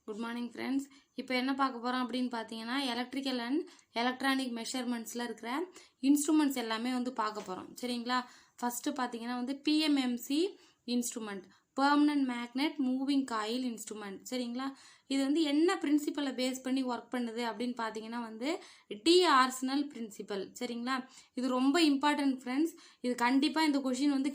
Good morning friends. இப்போ என்ன பார்க்க போகிறோம் அப்படின்னு பார்த்தீங்கன்னா, எலக்ட்ரிக்கல் அண்ட் எலக்ட்ரானிக் மெஷர்மெண்ட்ஸில் இருக்கிற இன்ஸ்ட்ருமெண்ட்ஸ் எல்லாமே வந்து பார்க்க போகிறோம். சரிங்களா? ஃபஸ்ட்டு பார்த்தீங்கன்னா வந்து PMMC instrument, permanent magnet moving coil instrument. சரிங்களா? இது வந்து என்ன பிரின்சிபலை பேஸ் பண்ணி ஒர்க் பண்ணுது அப்படின்னு பார்த்தீங்கன்னா வந்து டி ஆர்சனல் பிரின்சிபல். சரிங்களா? இது ரொம்ப இம்பார்ட்டன்ட் ஃப்ரெண்ட்ஸ். இது கண்டிப்பாக இந்த கொஷின் வந்து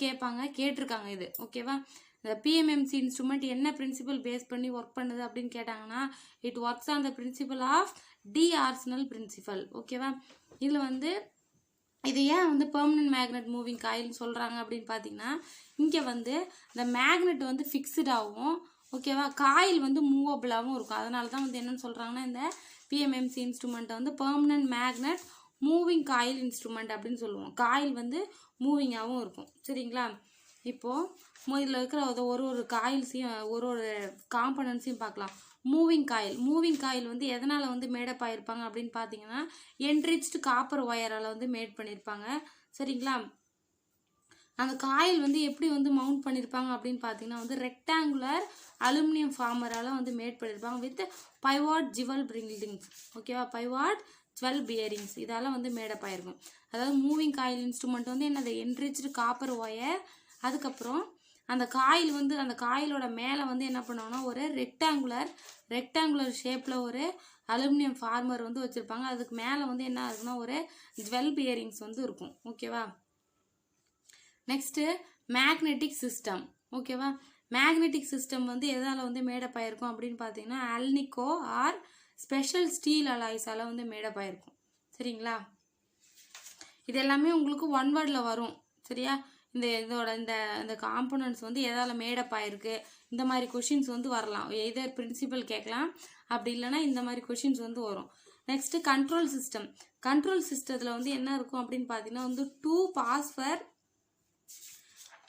கேட்டிருக்காங்க இது. ஓகேவா? இந்த பிஎம்எம்சி இன்ஸ்ட்ருமெண்ட் என்ன பிரின்சிபல் பேஸ் பண்ணி ஒர்க் பண்ணுது அப்படின்னு கேட்டாங்கன்னா, it works on the principle of d'Arsonval principle. ஓகேவா? இதில் வந்து இது ஏன் வந்து பெர்மனன்ட் மேக்னெட் மூவிங் காயில்னு சொல்கிறாங்க அப்படின்னு பார்த்தீங்கன்னா, இங்கே வந்து இந்த மேக்னெட் வந்து ஃபிக்ஸ்டாகவும், ஓகேவா, காயில் வந்து மூவபிளாகவும் இருக்கும். அதனால தான் வந்து என்னென்னு சொல்கிறாங்கன்னா, இந்த பிஎம்எம்சி இன்ஸ்ட்ருமெண்ட்டை வந்து permanent magnet moving coil instrument அப்படின்னு சொல்லுவோம். காயில் வந்து மூவிங்காகவும் இருக்கும். சரிங்களா? இப்போது இதில் இருக்கிற ஒரு காயில்ஸையும் ஒரு காம்பனன்ட்ஸையும் பார்க்கலாம். மூவிங் காயில் வந்து எதனால் வந்து மேடப் ஆகிருப்பாங்க அப்படின்னு பார்த்தீங்கன்னா, என்ரிச்டு காப்பர் ஒயரால் வந்து மேட் பண்ணியிருப்பாங்க. சரிங்களா? அந்த காயில் வந்து எப்படி வந்து மவுண்ட் பண்ணியிருப்பாங்க அப்படின்னு பார்த்தீங்கன்னா வந்து ரெக்டாங்குலர் அலுமினியம் ஃபார்மரால் வந்து மேட் பண்ணியிருப்பாங்க வித் பைவாட் ஜுவல் பிரிங்கிங்ஸ். ஓகேவா? பைவாட் ஜுவல் பியரிங்ஸ் இதால் வந்து மேடப் ஆகிருக்கும். அதாவது மூவிங் காயில் இன்ஸ்ட்ருமெண்ட் வந்து என்னது என்ரிச்டு காப்பர் ஒயர். அதுக்கப்புறம் அந்த காயில் வந்து அந்த காயிலோட மேலே வந்து என்ன பண்ணுவாங்கன்னா ஒரு ரெக்டாங்குலர் ஷேப்பில் ஒரு அலுமினியம் ஃபார்மர் வந்து வச்சுருப்பாங்க. அதுக்கு மேலே வந்து என்ன இருக்குன்னா ஒரு ஜுவல் பியரிங்ஸ் வந்து இருக்கும். ஓகேவா? Next magnetic system. ஓகேவா? மேக்னெட்டிக் சிஸ்டம் வந்து எதால் வந்து மேடப் ஆகிருக்கும் அப்படின்னு பார்த்தீங்கன்னா அல்னிகோ ஆர் ஸ்பெஷல் ஸ்டீல் அலாய்ஸால் வந்து மேடப் ஆகிருக்கும். சரிங்களா? இது எல்லாமே உங்களுக்கு ஒன் வேர்டில் வரும். சரியா? இந்த காம்பனன்ட்ஸ் வந்து எதால் மேடப் ஆகிருக்கு, இந்த மாதிரி கொஷின்ஸ் வந்து வரலாம். எதர் பிரின்சிபல் கேட்கலாம், அப்படி இல்லைன்னா இந்த மாதிரி கொஷின்ஸ் வந்து வரும். நெக்ஸ்ட்டு கண்ட்ரோல் சிஸ்டத்தில் வந்து என்ன இருக்கும் அப்படின்னு பார்த்தீங்கன்னா வந்து 2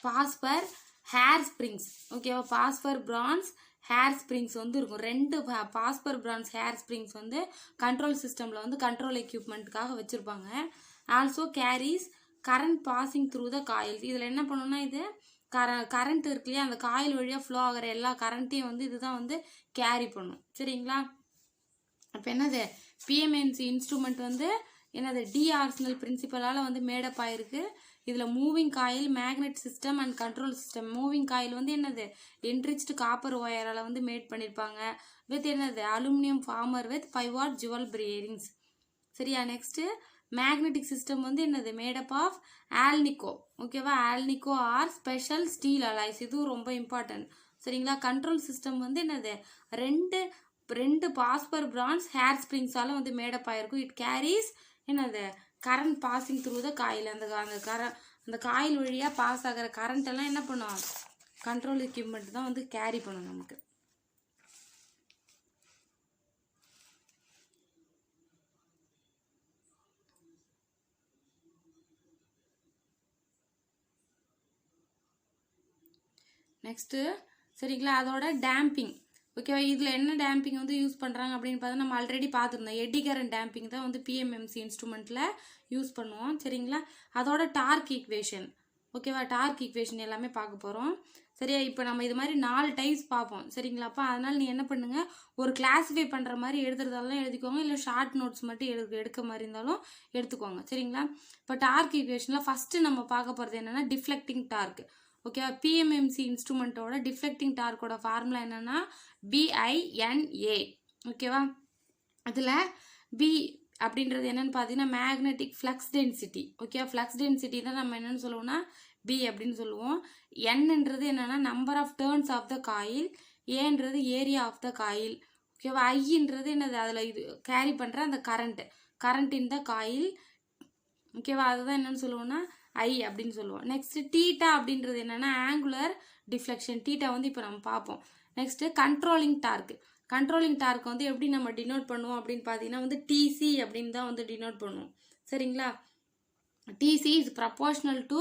பாஸ்பர் ஹேர் ஸ்ப்ரிங்ஸ். ஓகேவா? பாஸ்பர் பிரான்ஸ் ஹேர் ஸ்ப்ரிங்ஸ் வந்து இருக்கும். 2 பாஸ்பர் பிரான்ஸ் ஹேர் ஸ்ப்ரிங்ஸ் வந்து கண்ட்ரோல் சிஸ்டமில் வந்து கண்ட்ரோல் எக்யூப்மெண்ட்டுக்காக வச்சுருப்பாங்க. Also carries current passing through the coils. இதில் என்ன பண்ணணும்னா இது கரண்ட் இருக்கு இல்லையா, அந்த காயில் வழியாக ஃப்ளோ ஆகிற எல்லா கரண்ட்டையும் வந்து இதுதான் வந்து கேரி பண்ணும். சரிங்களா? அப்போ என்னது பிஎம்எம்சி இன்ஸ்ட்ருமெண்ட் வந்து என்னது டி ஆர்சனல் பிரின்சிபலால் வந்து மேடப் ஆகிருக்கு. இதில் moving coil, magnet system and control system. Moving coil வந்து என்னது என்ரிச்டு காப்பர் ஒயரால் வந்து மேட் பண்ணியிருப்பாங்க வித் என்னது aluminium former with 5 watt jewel bearings. சரியா? நெக்ஸ்ட்டு மேக்னெட்டிக் சிஸ்டம் வந்து என்னது மேடப் ஆஃப் ஆல்னிகோ. ஓகேவா? Alnico are special steel alloys. இதுவும் ரொம்ப இம்பார்ட்டன்ட். சரிங்களா? கண்ட்ரோல் சிஸ்டம் வந்து என்னது ரெண்டு பாஸ்பர் பிரான்ஸ் ஹேர் ஸ்ப்ரிங்ஸால வந்து மேடப் ஆகிருக்கும். இட் கேரிஸ் என்னது current passing through the coil. அந்த காயில் வழியாக பாஸ் ஆகிற கரண்ட் எல்லாம் என்ன பண்ணும், கண்ட்ரோல் எக்யூப்மெண்ட் தான் வந்து கேரி பண்ணும் நமக்கு. நெக்ஸ்ட்டு சரிங்களா, அதோட டேம்பிங். ஓகேவா? இதில் என்ன டேம்பிங் வந்து யூஸ் பண்ணுறாங்க அப்படின்னு பார்த்தா நம்ம ஆல்ரெடி பார்த்துருந்தோம். எட்டி கரண்ட் டேம்பிங் தான் வந்து பிஎம்எம்சி இன்ஸ்ட்ருமெண்ட்டில் யூஸ் பண்ணுவோம். சரிங்களா? அதோட டார்க் ஈக்குவேஷன். ஓகேவா? டார்க் ஈக்குவேஷன் எல்லாமே பார்க்க போகிறோம். சரியா? இப்போ நம்ம இது மாதிரி 4 டைப்ஸ் பார்ப்போம். சரிங்களாப்பா? அதனால் நீ என்ன பண்ணுங்கள், ஒரு கிளாஸிஃபை பண்ணுற மாதிரி எழுதுறதாலும் எழுதிக்கோங்க, இல்லை ஷார்ட் நோட்ஸ் மட்டும் எடுக்க மாதிரி இருந்தாலும் எடுத்துக்கோங்க. சரிங்களா? இப்போ டார்க் ஈக்குவேஷனில் ஃபஸ்ட்டு நம்ம பார்க்க போகிறது என்னென்னா டிஃப்ளெக்டிங் டார்க். ஓகேவா? பிஎம்எம்சி இன்ஸ்ட்ருமெண்ட்டோட டிஃப்ளெக்டிங் டார்க்கோட ஃபார்முலா என்னன்னா BINA. ஓகேவா? அதில் பி அப்படின்றது என்னன்னு பார்த்தீங்கன்னா magnetic flux density. Okay? Flux density தான் நம்ம என்னன்னு சொல்லுவோம்னா பி அப்படின்னு சொல்லுவோம். என்னன்றது என்னன்னா number of turns of the coil, ஏன்றது ஏரியா ஆஃப் த காயில். ஓகேவா? ஐன்றது என்னது அதில் இது கேரி பண்ணுற அந்த கரண்ட் இன் த காயில். ஓகேவா? அதுதான் என்னன்னு சொல்லுவோம்னா ஐ அப்படின்னு சொல்லுவோம். நெக்ஸ்ட் டீட்டா அப்படின்றது என்னன்னா ஆங்குலர் டிஃப்ளெக்ஷன். டீட்டா வந்து இப்போ நம்ம பார்ப்போம். நெக்ஸ்ட் கண்ட்ரோலிங் டார்க் வந்து எப்படி நம்ம டினோட் பண்ணுவோம் அப்படின்னு பார்த்தீங்கன்னா வந்து டிசி அப்படின்னு தான் வந்து டினோட் பண்ணுவோம். சரிங்களா? TC is proportional to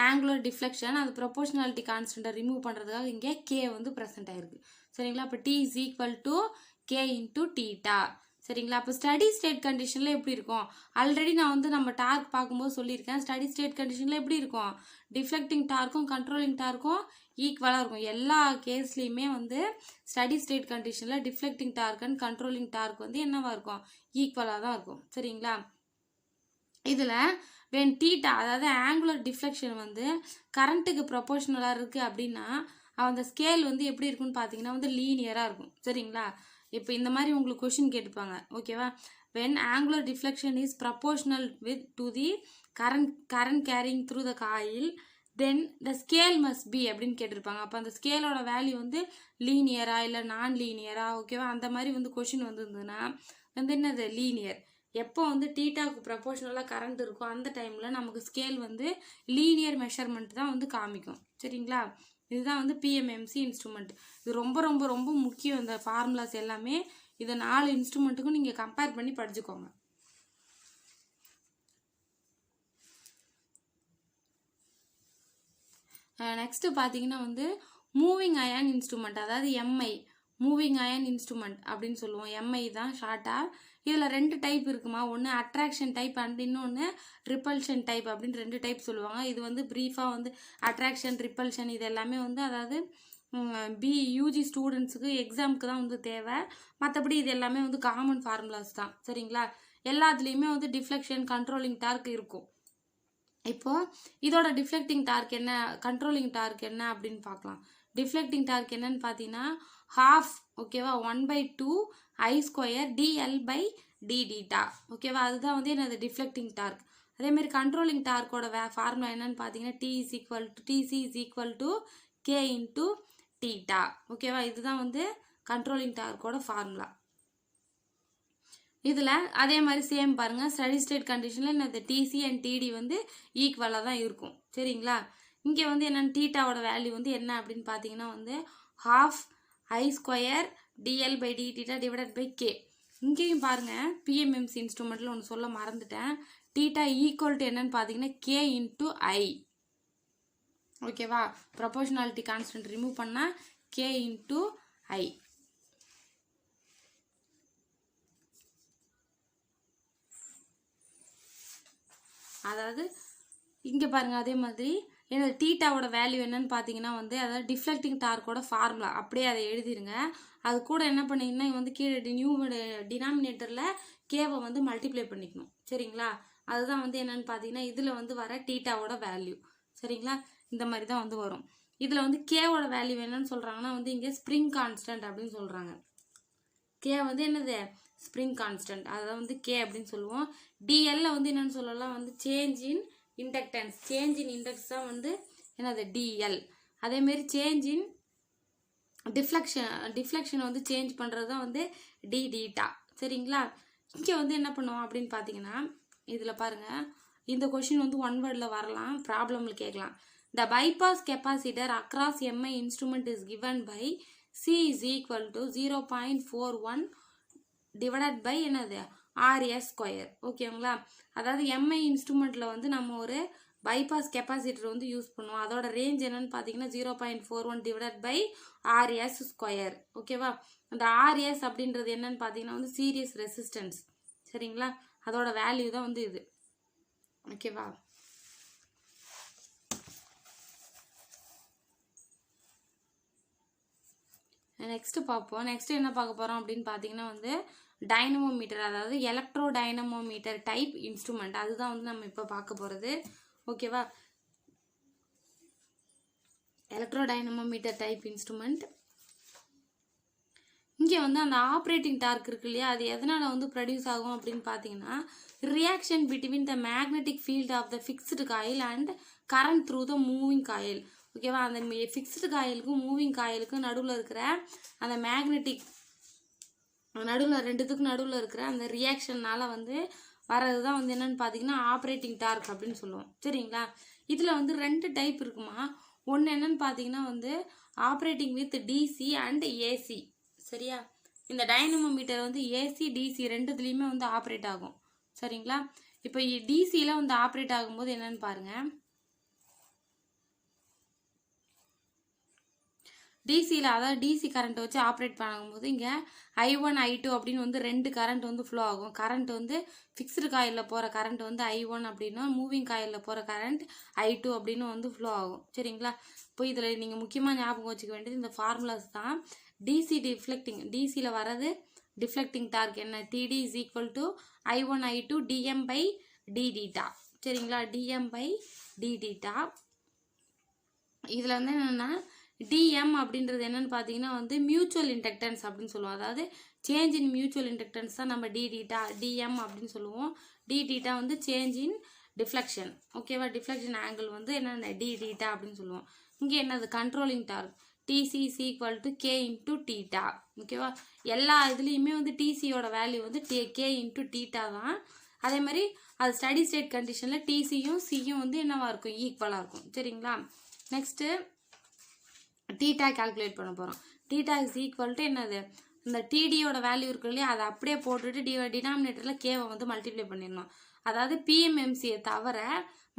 angular deflection. அது ப்ரப்போர்ஷனாலிட்டி கான்ஸ்டன்ட்டை ரிமூவ் பண்ணுறதுக்காக இங்கே கே வந்து ப்ரெசென்ட் ஆயிருக்கு. சரிங்களா? இப்போ T is equal to K into theta. சரிங்களா? அப்போ ஸ்டடி ஸ்டேட் கண்டிஷனில் எப்படி இருக்கும்? ஆல்ரெடி நான் வந்து நம்ம டார்க் பார்க்கும்போது சொல்லியிருக்கேன். ஸ்டடி ஸ்டேட் கண்டிஷனில் எப்படி இருக்கும்? டிஃப்ளெக்டிங் டார்க்கும் கண்ட்ரோலிங் டார்க்கும் ஈக்குவலாக இருக்கும். எல்லா கேஸ்லேயுமே வந்து ஸ்டடி ஸ்டேட் கண்டிஷனில் deflecting torque and controlling torque வந்து என்னவா இருக்கும்? ஈக்குவலாக தான் இருக்கும். சரிங்களா? இதில் வென் தீட்டா அதாவது ஆங்குலர் டிஃப்ளெக்ஷன் வந்து கரண்ட்டுக்கு ப்ரொபோர்ஷனலாக இருக்குது அப்படின்னா அந்த ஸ்கேல் வந்து எப்படி இருக்குன்னு பார்த்தீங்கன்னா வந்து லீனியராக இருக்கும். சரிங்களா? இப்போ இந்த மாதிரி உங்களுக்கு கொஷின் கேட்டுப்பாங்க. ஓகேவா? when angular deflection is proportional with to the current carrying through the coil then the scale must be அப்படின்னு கேட்டிருப்பாங்க. அப்போ அந்த ஸ்கேலோட வேல்யூ வந்து லீனியரா இல்லை நான் லீனியரா? ஓகேவா? அந்த மாதிரி வந்து கொஷின் வந்துருந்ததுன்னா வந்து என்னது லீனியர். எப்போ வந்து டீட்டாவுக்கு ப்ரொபோர்ஷனலாக கரண்ட் இருக்கோ அந்த டைமில் நமக்கு ஸ்கேல் வந்து லீனியர் மெஷர்மெண்ட் தான் வந்து காமிக்கும். சரிங்களா? இதுதான் வந்து பிஎம்எம்சி இன்ஸ்ட்ருமெண்ட். இது ரொம்ப ரொம்ப ரொம்ப முக்கியம். இந்த ஃபார்முலாஸ் எல்லாமே இதை 4 இன்ஸ்ட்ருமெண்ட்டுக்கும் நீங்கள் கம்பேர் பண்ணி படிச்சுக்கோங்க. நெக்ஸ்ட் பார்த்தீங்கன்னா வந்து மூவிங் அயன் இன்ஸ்ட்ருமெண்ட், அதாவது எம்ஐ மூவிங் அயன் இன்ஸ்ட்ருமெண்ட் அப்படின்னு சொல்லுவோம். எம்ஐ தான் ஷார்ட்டாக. இதில் 2 டைப் இருக்குமா, ஒன்று அட்ராக்ஷன் டைப் அண்ட் இன்னொன்று ரிப்பல்ஷன் டைப் அப்படின்னு 2 டைப் சொல்லுவாங்க. இது வந்து ப்ரீஃபாக வந்து அட்ராக்ஷன் ரிப்பல்ஷன் இது எல்லாமே வந்து அதாவது யூஜி ஸ்டூடெண்ட்ஸுக்கு எக்ஸாமுக்கு தான் வந்து தேவை. மற்றபடி இது எல்லாமே வந்து காமன் ஃபார்முலாஸ் தான். சரிங்களா? எல்லாத்துலேயுமே வந்து டிஃப்ளெக்ஷன் கண்ட்ரோலிங் டார்க் இருக்கும். இப்போ இதோட டிஃப்ளெக்டிங் டார்க் என்ன, கண்ட்ரோலிங் டார்க் என்ன அப்படின்னு பார்க்கலாம். டிஃப்ளெக்டிங் டார்க் என்னன்னு பார்த்தீங்கன்னா ஹாஃப், ஓகேவா, 1/2 I² dl/d/dீட்டா. ஓகேவா? அதுதான் வந்து என்னது டிஃப்ளெக்டிங் டார்க். அதேமாதிரி கண்ட்ரோலிங் டார்க்கோட ஃபார்முலா என்னன்னு பார்த்தீங்கன்னா TC = K × தீட்டா. ஓகேவா? இதுதான் வந்து கண்ட்ரோலிங் டார்க்கோட ஃபார்முலா. இதில் அதே மாதிரி சேம் பாருங்கள், ஸ்டடி ஸ்டேட் கண்டிஷனில் என்னது டிசி அண்ட் டிடி வந்து ஈக்குவலாக தான் இருக்கும். சரிங்களா? இங்கே வந்து என்னென்ன தீட்டாவோட வேல்யூ வந்து என்ன அப்படின்னு பார்த்தீங்கன்னா வந்து ½ I² dl/dθ / K. இங்கேயும் பாருங்கள், பிஎம்எம்சி இன்ஸ்ட்ருமெண்ட்டில் ஒன்று சொல்ல மறந்துட்டேன். தீட்டா ஈக்குவல் டு என்னன்னு பார்த்தீங்கன்னா K × I. ஓகேவா? ப்ரொபோர்ஷனாலிட்டி கான்ஸ்டன்ட் ரிமூவ் பண்ணால் K × I. அதாவது இங்கே பாருங்கள், அதே மாதிரி என்னது தீட்டாவோட வேல்யூ என்னன்னு பார்த்தீங்கன்னா வந்து அதாவது டிஃப்ளெக்டிங் டார்க்கோட ஃபார்முலா அப்படியே அதை எழுதிருங்க. அது கூட என்ன பண்ணிங்கன்னா வந்து கீழே டினாமினேட்டரில் கேவை வந்து மல்டிப்ளை பண்ணிக்கணும். சரிங்களா? அதுதான் வந்து என்னன்னு பார்த்தீங்கன்னா இதில் வந்து வர தீட்டாவோட வேல்யூ. சரிங்களா? இந்த மாதிரி தான் வந்து வரும். இதில் வந்து கேவோட வேல்யூ என்னன்னு சொல்கிறாங்கன்னா வந்து இங்கே ஸ்ப்ரிங் கான்ஸ்டன்ட் அப்படின்னு சொல்கிறாங்க. கே வந்து என்னது ஸ்ப்ரிங் கான்ஸ்டன்ட், அதை வந்து கே அப்படின்னு சொல்லுவோம். டிஎல்ல வந்து என்னன்னு சொல்லலாம் வந்து change in inductance. Change in inductance தான் வந்து என்னது டிஎல். அதேமாரி சேஞ்ச் இன் டிஃப்ளெக்ஷன் வந்து சேஞ்ச் பண்ணுறது தான் வந்து dθ. சரிங்களா? இங்கே வந்து என்ன பண்ணுவோம் அப்படின்னு பார்த்தீங்கன்னா இதில் பாருங்கள், இந்த கொஷின் வந்து 1 வேர்டில் வரலாம், ப்ராப்ளமில் கேட்கலாம். The bypass capacitor across MI instrument is given by C is equal to 0.41 divided by என்னது RS². ஓகேங்களா? அதாவது எம்ஐ இன்ஸ்ட்ருமெண்ட்டில் வந்து நம்ம ஒரு பைபாஸ் கெப்பாசிட்டர் வந்து யூஸ் பண்ணுவோம். அதோட ரேஞ்ச் என்னன்னு பார்த்தீங்கன்னா 0.41 divided by RS². ஓகேவா? அந்த RS அப்படின்றது என்னன்னு பார்த்தீங்கன்னா வந்து சீரியஸ் ரெசிஸ்டன்ஸ். சரிங்களா? அதோட வேல்யூ தான் வந்து இது. ஓகேவா? நெக்ஸ்ட் பார்ப்போம். நெக்ஸ்ட் என்ன பார்க்க போகிறோம் அப்படின்னு பார்த்தீங்கன்னா வந்து டைனமோமீட்டர், அதாவது எலக்ட்ரோ டைனமோமீட்டர் டைப் இன்ஸ்ட்ருமெண்ட். அதுதான் வந்து நம்ம இப்போ பார்க்க போகிறது. ஓகேவா? Electro dynamometer type instrument. இங்கே வந்து அந்த ஆப்ரேட்டிங் டார்க் இருக்கு இல்லையா, அது எதனால் வந்து ப்ரொடியூஸ் ஆகும் அப்படின்னு பார்த்தீங்கன்னா reaction between the magnetic field of the fixed coil and current through the moving coil. ஓகேவா? அந்த ஃபிக்ஸ்டு காயிலுக்கும் மூவிங் காயிலுக்கும் நடுவில் இருக்கிற அந்த மேக்னெட்டிக் நடுவில் ரெண்டுத்துக்கும் நடுவில் இருக்கிற அந்த ரியாக்ஷன்னால வந்து வர்றது தான் வந்து என்னன்னு பார்த்தீங்கன்னா ஆப்ரேட்டிங் டார்க் அப்படின்னு சொல்லுவோம். சரிங்களா? இதில் வந்து 2 டைப் இருக்குமா. ஒன்று என்னன்னு பார்த்தீங்கன்னா வந்து operating with DC and AC. சரியா? இந்த டைனமோமீட்டர் வந்து ஏசி டிசி ரெண்டுத்துலேயுமே வந்து ஆப்ரேட் ஆகும். சரிங்களா? இப்போ டிசியில் வந்து ஆப்ரேட் ஆகும்போது என்னன்னு பாருங்கள். டிசியில் அதாவது டிசி கரண்ட்டை வச்சு ஆப்ரேட் பண்ணும்போது இங்கே I1 I2 அப்படின்னு வந்து 2 கரண்ட் வந்து ஃப்ளோ ஆகும். கரண்ட் வந்து ஃபிக்ஸ்டு காயிலில் போகிற கரண்ட் வந்து I1 அப்படின்னா மூவிங் காயிலில் போகிற கரண்ட் I2 அப்படின்னு வந்து ஃப்ளோ ஆகும். சரிங்களா? இப்போ இதில் நீங்கள் முக்கியமாக ஞாபகம் வச்சுக்க வேண்டியது இந்த ஃபார்முலாஸ் தான். டிசி டிஃப்ளெக்டிங், டிசியில் வர்றது டிஃப்ளெக்டிங் டார்க் என்ன, TD is equal to I1 I2 dm by d theta. சரிங்களா? dm by d theta. இதில் வந்து என்னென்னா டிஎம் அப்படின்றது என்னன்னு பார்த்தீங்கன்னா வந்து மியூச்சுவல் இண்டக்டன்ஸ் அப்படின்னு சொல்லுவோம். அதாவது சேஞ்ச் இன் மியூச்சுவல் இண்டக்டன்ஸ் தான் நம்ம டி டீட்டா டிஎம் அப்படின்னு சொல்லுவோம். டி டீட்டா வந்து சேஞ்ச் இன் டிஃப்ளெக்ஷன். ஓகேவா? டிஃப்ளெக்ஷன் ஆங்கிள் வந்து என்னென்ன டி டீட்டா அப்படின்னு சொல்லுவோம். இங்கே என்னது controlling torque TC is equal to K into theta. ஓகேவா? எல்லா இதுலேயுமே வந்து டிசியோட வேல்யூ வந்து K into theta தான். அதே மாதிரி அது ஸ்டடி ஸ்டேட் கண்டிஷனில் டிசியும் சியும் வந்து என்னவா இருக்கும், ஈக்குவலாக இருக்கும். சரிங்களா? நெக்ஸ்ட்டு தீட்டா கால்குலேட் பண்ண போகிறோம். தீட்டா இஸ் ஈக்குவல் டு என்னது, இந்த டிடியோட வேல்யூ இருக்கு இல்லையா, அதை அப்படியே போட்டுட்டு டினாமினேட்டரில் கேவை வந்து மல்டிப்ளை பண்ணிடணும். அதாவது பிஎம்எம்சியை தவிர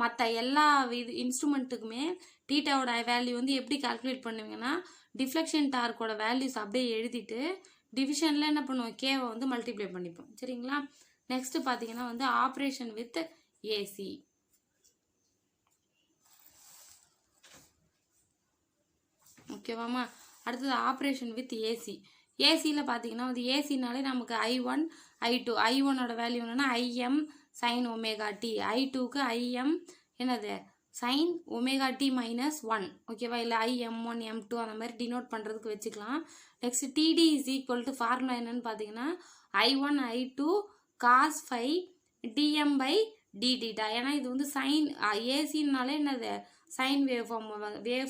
மற்ற எல்லா இது இன்ஸ்ட்ருமெண்ட்டுக்குமே தீட்டாவோட வேல்யூ வந்து எப்படி கால்குலேட் பண்ணுவீங்கன்னா டிஃப்ளெக்ஷன் டார்க்கோட வேல்யூஸ் அப்படியே எழுதிட்டு டிவிஷனில் என்ன பண்ணுவோம், கேவை வந்து மல்டிப்ளை பண்ணிப்போம். சரிங்களா? நெக்ஸ்ட்டு பார்த்தீங்கன்னா வந்து ஆப்ரேஷன் வித் ஏசி. ஓகேவாம்மா? அடுத்தது ஆப்ரேஷன் வித் ஏசி. ஏசியில் பார்த்தீங்கன்னா வந்து ஏசினாலே நமக்கு I1 I2. I1ஓட வேல்யூ என்னன்னா IM sin ஒமேகா டி, I2க்கு IM என்னது sin ஒமேகா டி -1. ஓகேவா? இல்லை IM1 M2 அந்த மாதிரி டினோட் பண்ணுறதுக்கு வச்சுக்கலாம். Next TD is equal to formula என்னன்னு பார்த்தீங்கன்னா I1 I2 cos phi dm by d theta. ஏன்னா இது வந்து சைன் ஏசின்னாலே என்னது சைன் வேவ்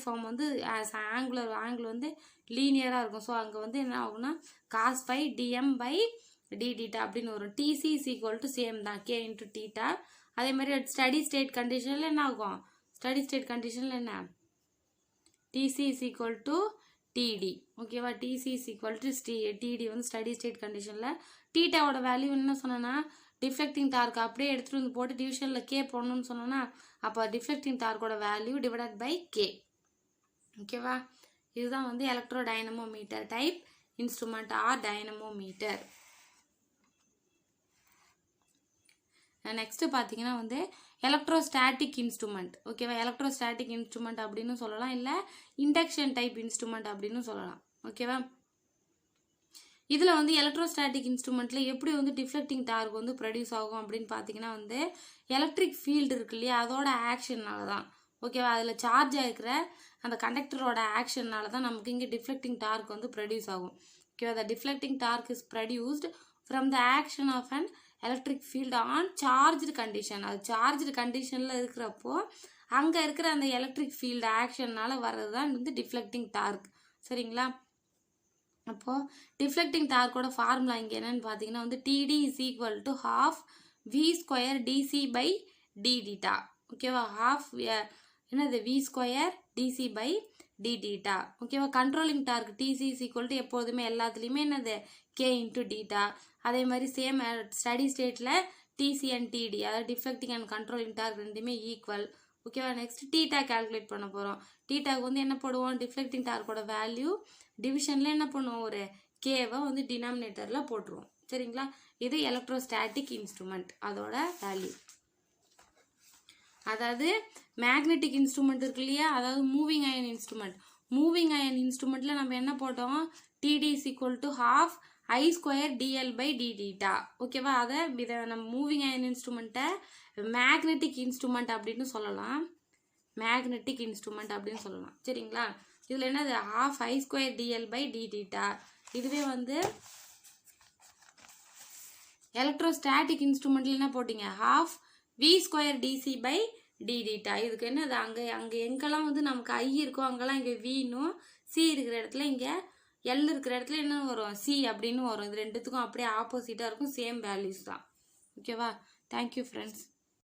ஃபார்ம் வந்து ஆங்கிள் வந்து லீனியராக இருக்கும். ஸோ அங்கே வந்து என்ன ஆகும்னா cos phi dm by d theta அப்படின்னு வரும். TC is equal to same தான், K into theta. அதே மாதிரி ஸ்டடி ஸ்டேட் கண்டிஷனில் என்ன ஆகும், ஸ்டடி ஸ்டேட் கண்டிஷனில் என்ன TC is equal to TD. ஓகேவா? TC is equal to TD வந்து ஸ்டடி ஸ்டேட் கண்டிஷனில். தீட்டாவோட வேல்யூ என்ன சொன்னேன்னா டிஃப்ளெக்டிங் டார்க் அப்படியே எடுத்துகிட்டு வந்து போட்டு டிவிஷனில் கே போடணும்னு சொன்னோன்னா அப்போ டிஃப்ளெக்டிங் டார்க்கோட வேல்யூ டிவைடட் பை கே. ஓகேவா? இதுதான் வந்து electro dynamometer type instrument or dynamometer. Next பார்த்தீங்கன்னா வந்து எலக்ட்ரோஸ்டாட்டிக் இன்ஸ்ட்ருமெண்ட். ஓகேவா? எலக்ட்ரோஸ்டாட்டிக் இன்ஸ்ட்ருமெண்ட் அப்படின்னு சொல்லலாம், இல்லை இண்டக்ஷன் டைப் இன்ஸ்ட்ருமெண்ட் அப்படின்னு சொல்லலாம். ஓகேவா? இதில் வந்து எலக்ட்ரோஸ்டாட்டிக் இன்ஸ்ட்ருமெண்ட்டில் எப்படி வந்து டிஃப்ளெக்டிங் டார்க் வந்து ப்ரொடியூஸ் ஆகும் அப்படின்னு பார்த்தீங்கன்னா வந்து எலக்ட்ரிக் ஃபீல்டு இருக்கு இல்லையா, அதோட ஆக்ஷன்னால தான். ஓகேவா? அதில் சார்ஜ் ஆகிருக்கிற அந்த கண்டக்டரோட ஆக்ஷன்னால தான் நமக்கு இங்கே டிஃப்ளெக்டிங் டார்க் வந்து ப்ரொடியூஸ் ஆகும். ஓகேவா? The deflecting torque is produced from the action of an electric field on charged condition. அது சார்ஜ்டு கண்டிஷனில் இருக்கிறப்போ அங்கே இருக்கிற அந்த எலக்ட்ரிக் ஃபீல்டு ஆக்ஷன்னால் வர்றது தான் வந்து டிஃப்ளெக்டிங் டார்க். சரிங்களா? அப்போது டிஃப்ளெக்டிங் டார்க்கோட ஃபார்முலா இங்கே என்னன்னு பார்த்தீங்கன்னா வந்து TD is equal to half V square DC by d theta. ஓகேவா? half என்னது V square DC by d theta. ஓகேவா? Controlling torque TC is equal to எப்போதுமே எல்லாத்துலேயுமே என்னது K into theta. அதே மாதிரி சேம் ஸ்டடி ஸ்டேட்டில் TC and TD அதாவது டிஃப்ளெக்டிங் அண்ட் கண்ட்ரோலிங் டார்க் ரெண்டுமே ஈக்குவல். ஓகேவா? நெக்ஸ்ட் தீட்டா கால்குலேட் பண்ண போகிறோம். தீட்டாவுக்கு வந்து என்ன போடுவோம், டிஃப்ளெக்டிங் டார்க்கோட வேல்யூ டிவிஷனில் என்ன பண்ணுவோம், ஒரு கேவை வந்து டினாமினேட்டரில் போட்டுருவோம். சரிங்களா? இது எலக்ட்ரோஸ்டாட்டிக் இன்ஸ்ட்ருமெண்ட், அதோட வேல்யூ. அதாவது மேக்னெட்டிக் இன்ஸ்ட்ருமெண்ட் இருக்கு இல்லையா, அதாவது moving iron instrument. Moving iron இன்ஸ்ட்ருமெண்ட்டில் நம்ம என்ன போட்டோம், TD is equal to half I square DL by d theta. ஓகேவா? இதை நம்ம மூவிங் அயன் இன்ஸ்ட்ருமெண்ட்டை மேக்னெட்டிக் இன்ஸ்ட்ருமெண்ட் அப்படின்னு சொல்லலாம், மேக்னெட்டிக் இன்ஸ்ட்ருமெண்ட் அப்படின்னு சொல்லலாம். சரிங்களா? இதில் என்னது half I square DL by d theta. இதுவே வந்து எலக்ட்ரோஸ்டாட்டிக் இன்ஸ்ட்ருமெண்ட்டில் என்ன போட்டிங்க, half V square DC by d theta. இதுக்கு என்னது அங்கே எங்கெல்லாம் வந்து நமக்கு I இருக்கோ அங்கெல்லாம் இங்கே Vனும், C இருக்கிற இடத்துல இங்கே L இருக்கிற இடத்துல என்ன வரும், C அப்படின்னு வரும். இது ரெண்டுத்துக்கும் அப்படியே ஆப்போசிட்டாக இருக்கும், சேம் வேல்யூஸ் தான். ஓகேவா? Thank you friends.